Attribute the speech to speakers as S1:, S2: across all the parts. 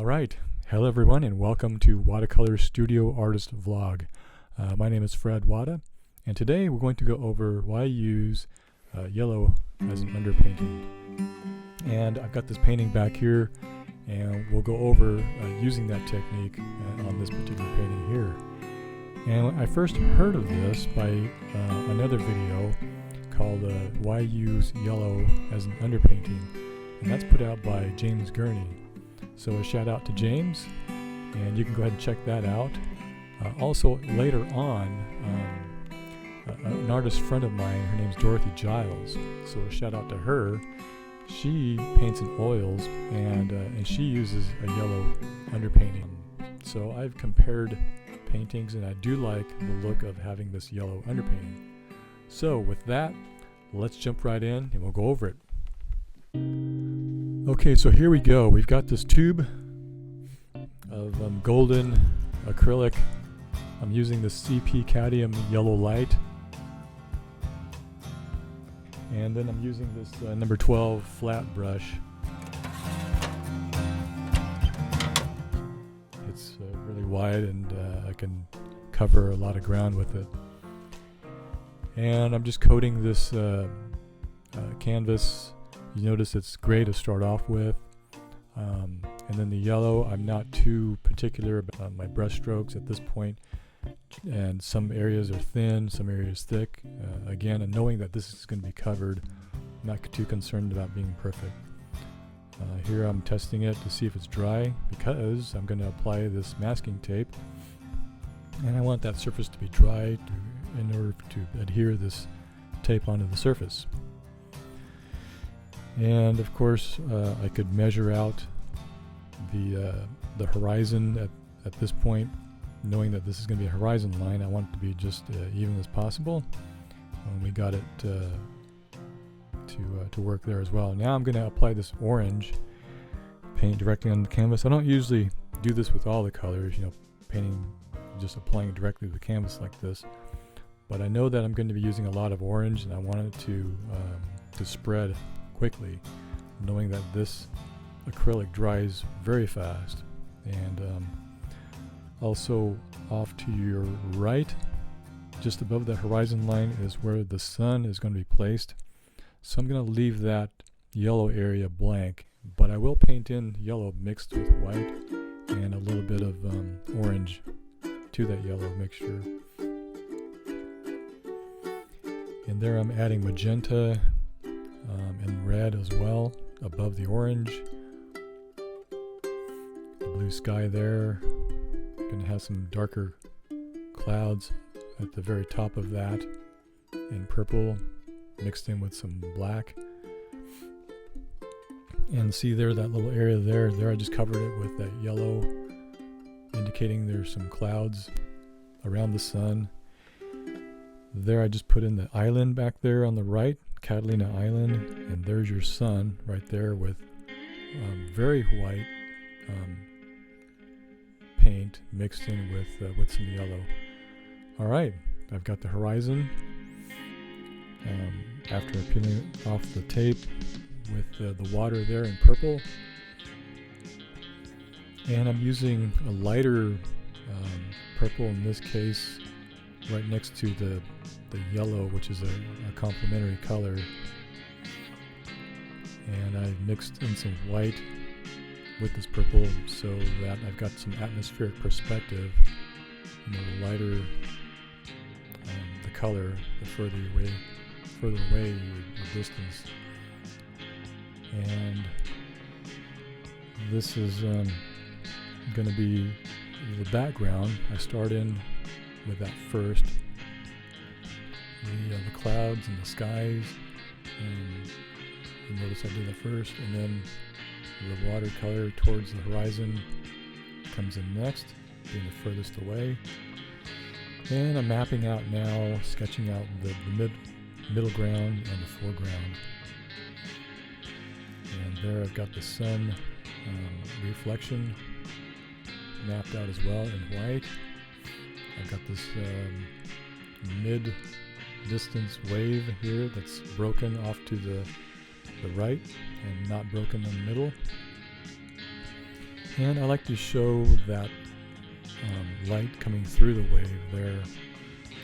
S1: Alright, hello everyone and welcome to Watercolor Studio Artist Vlog. My name is Fred Wada, and today we're going to go over why use yellow as an underpainting. And I've got this painting back here, and we'll go over using that technique on this particular painting here. And I first heard of this by another video called Why Use Yellow as an Underpainting, and that's put out by James Gurney. So a shout out to James, and you can go ahead and check that out. Also later on, an artist friend of mine, her name's Dorothy Giles, so a shout out to her. She paints in oils, and she uses a yellow underpainting. So I've compared paintings, and I do like the look of having this yellow underpainting. So with that, let's jump right in and we'll go over it. Okay, so here we go. We've got this tube of golden acrylic. I'm using the CP cadmium yellow light, and then I'm using this number 12 flat brush. It's really wide, and I can cover a lot of ground with it. And I'm just coating this canvas. You notice it's gray to start off with, and then the yellow, I'm not too particular about my brush strokes at this point, and some areas are thin, some areas thick, again, and knowing that this is going to be covered, I'm not too concerned about being perfect. Here I'm testing it to see if it's dry, because I'm going to apply this masking tape, and I want that surface to be dry in order to adhere this tape onto the surface. And of course, I could measure out the horizon at this point, knowing that this is going to be a horizon line. I want it to be just even as possible. We got it to work there as well. Now I'm going to apply this orange paint directly on the canvas. I don't usually do this with all the colors, painting, just applying it directly to the canvas like this. But I know that I'm going to be using a lot of orange, and I want it to spread quickly, knowing that this acrylic dries very fast. And also off to your right, just above the horizon line, is where the sun is going to be placed. So I'm going to leave that yellow area blank, but I will paint in yellow mixed with white and a little bit of orange to that yellow mixture. And there I'm adding magenta and red as well above the orange. The blue sky there. Going to have some darker clouds at the very top of that, and purple mixed in with some black. And see there, that little area there I just covered it with that yellow, indicating there's some clouds around the sun. There I just put in the island back there on the right, Catalina Island, and there's your sun right there with very white paint mixed in with some yellow. Alright, I've got the horizon after peeling off the tape with the water there in purple, and I'm using a lighter purple in this case right next to the yellow, which is a complementary color. And I mixed in some white with this purple so that I've got some atmospheric perspective. The lighter the color, the further away your distance. And this is going to be the background. I start in with that first, the clouds and the skies, and you notice I did that first, and then the watercolor towards the horizon comes in next, being the furthest away. And I'm mapping out now, sketching out the middle ground and the foreground. And there I've got the sun reflection mapped out as well in white. I've got this mid-distance wave here that's broken off to the right and not broken in the middle. And I like to show that light coming through the wave there,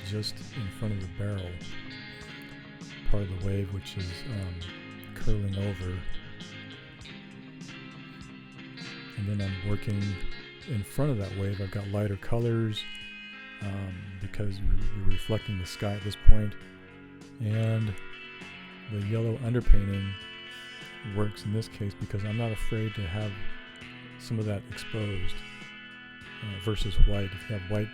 S1: just in front of the barrel, part of the wave which is curling over. And then I'm working in front of that wave. I've got lighter colors because you're reflecting the sky at this point. And the yellow underpainting works in this case because I'm not afraid to have some of that exposed versus white. If you have white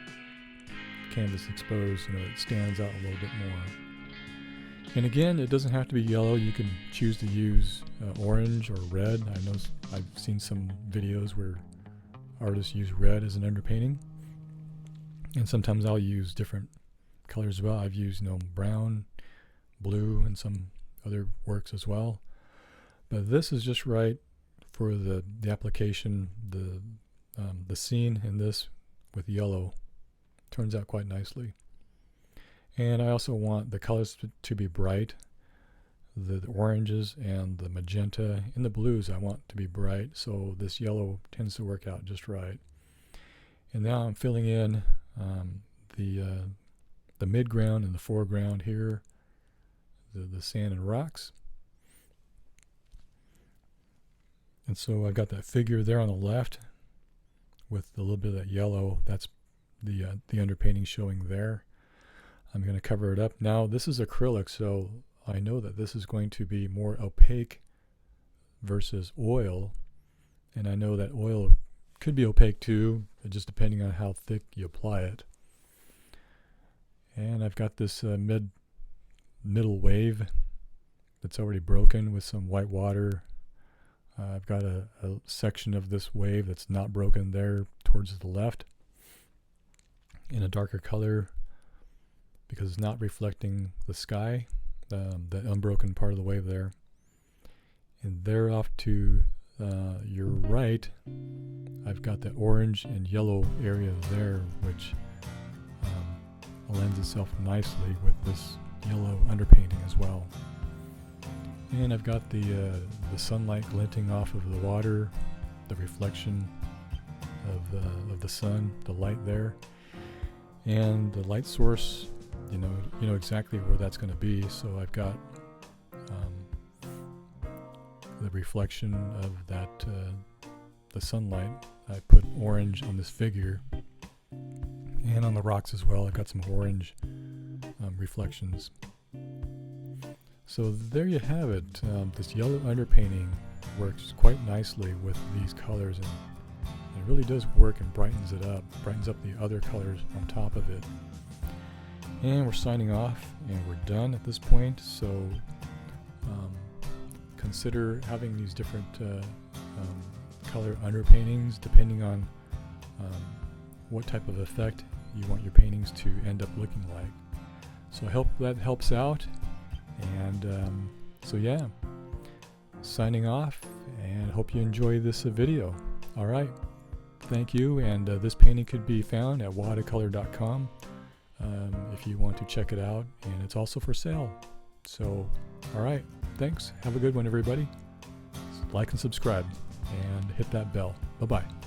S1: canvas exposed, it stands out a little bit more. And again, it doesn't have to be yellow. You can choose to use orange or red. I know I've seen some videos where artists use red as an underpainting, and sometimes I'll use different colors as well. I've used brown, blue, and some other works as well. But this is just right for the application. The scene in this with yellow turns out quite nicely. And I also want the colors to be bright. The oranges and the magenta and the blues I want to be bright, so this yellow tends to work out just right. And now I'm filling in the midground and the foreground here, the sand and rocks. And so I've got that figure there on the left with a little bit of that yellow. That's the underpainting showing there. I'm going to cover it up. Now this is acrylic, so I know that this is going to be more opaque versus oil, and I know that oil could be opaque too, just depending on how thick you apply it. And I've got this middle wave that's already broken with some white water. I've got a section of this wave that's not broken there towards the left in a darker color because it's not reflecting the sky, the unbroken part of the wave there. And there off to your right, I've got the orange and yellow area there, which lends itself nicely with this yellow underpainting as well. And I've got the sunlight glinting off of the water, the reflection of the sun, the light there, and the light source. You know exactly where that's going to be. So I've got the reflection of that the sunlight. I put orange on this figure, and on the rocks as well. I've got some orange reflections. So there you have it. This yellow underpainting works quite nicely with these colors, and it really does work and brightens it up, brightens up the other colors on top of it. And we're signing off, and we're done at this point. So consider having these different color underpaintings depending on what type of effect you want your paintings to end up looking like. So I hope that helps out. And so yeah, signing off, and hope you enjoy this video. All right, thank you. And this painting could be found at watercolor.com if you want to check it out, and it's also for sale. So all right, thanks, have a good one everybody. Like and subscribe and hit that bell. Bye bye.